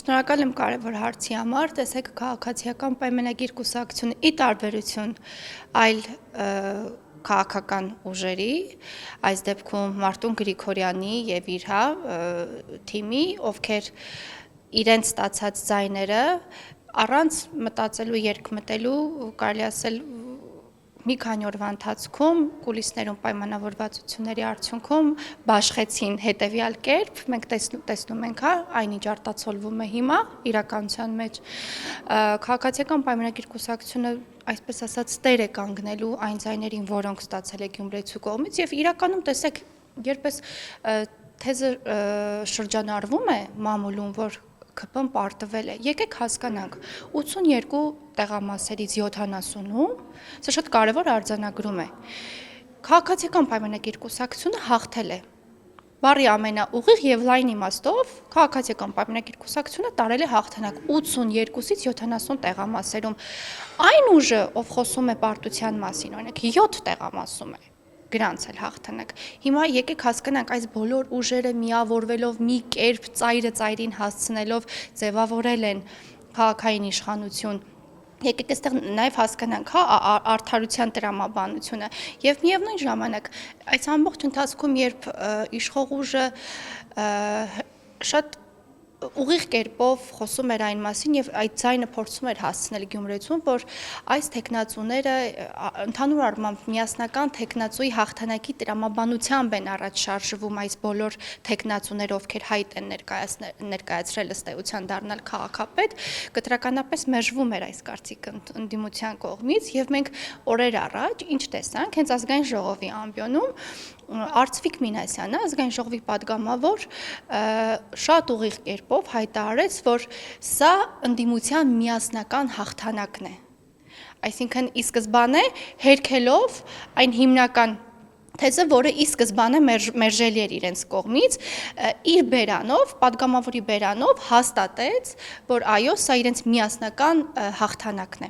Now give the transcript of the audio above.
Շնորհակալ եմ կարևոր հարցի համար, տեսեք քաղաքացիական պայմանագիր կուսակցությունը ի տարբերություն այլ քաղաքական ուժերի, այս դեպքում Մարտուն Գրիգորյանի եւ իր թիմի, ովքեր իրենց ստացած ձայները առանց մտածելու, երկմտելու, կարելի ասել մի քանի օրվա ընթացքում կուլիսներում պայմանավորվածությունների արդյունքում բաշխեցին հետևյալ կերպ, մենք տեսնում ենք, այնինչ արտացոլվում է հիմա իրականության մեջ, քաղաքացիական պայմանագիր կուսակցությունը, այսպես ասած, տեր է կանգնելու այն ձայներին, որոնք ստացել է Գյումրեցու կողմից եւ իրականում տեսեք, երբ այս թեզը շրջանառվում է մամուլում, որ ԿՊ-ն պարտվել է, եկեք հասկանանք, 82 տեղամասերից 70-ում, սա շատ կարևոր արձանագրում է, քաղաքացիական պայմանագիր կուսակցությունը հաղթել է, բառի ամենաուղիղ եւ լայն իմաստով քաղաքացիական պայմանագիր կուսակցությունը տարել է հաղթանակ 82-ից 70 տեղամասերում, այն ուժը, ով խոսում է պարտության մասին, օրինակ 7 տեղամասում է, գրանցել հաղթանակ, հիմա եկեք հասկանանք այս բոլոր ուժերը միավորվելով մի կերպ ծայրը ծայրին հասցնելով ձևավորել են քաղաքային իշխանություն, եկեք այստեղ նաև հասկանանք արդարության տրամաբանությունը եւ միևնույն ժամանակ այս ամբողջ ընթացքում երբ իշխող ուժը շատ ուղիղ կերպով խոսում էր այն մասին եւ այդ ձայնը փորձում էր հասցնել Գյումրեցուն, որ այս տեխնացուները ընդհանուր առմամբ միասնական տեխնացուի հաղթանակի տրամաբանությամբ են առաջ շարժվում այս բոլոր տեխնացուները, ովքեր հայտ են ներկայացրել ըստ էության դառնալ քաղաքապետ, կտրականապես մերժվում էր այս կարծիքը ընդդիմության կողմից եւ մենք օրեր առաջ ինչ տեսանք, հենց ազգային ժողովի ամբիոնում Արծվիկ Մինասյանը, ազգային ժողովի падգամավոր, շատ ուղիղ կերպով հայտարարեց, որ սա ընդդիմության միասնական հաղթանակն է։ Այսինքն ի սկզբանե հերքելով այն հիմնական թեզը, որը ի սկզբանե մերժելի էր իրենց կողմից, իր բերանով, падգամավորի բերանով հաստատեց, որ այո, սա իրենց միասնական հաղթանակն է։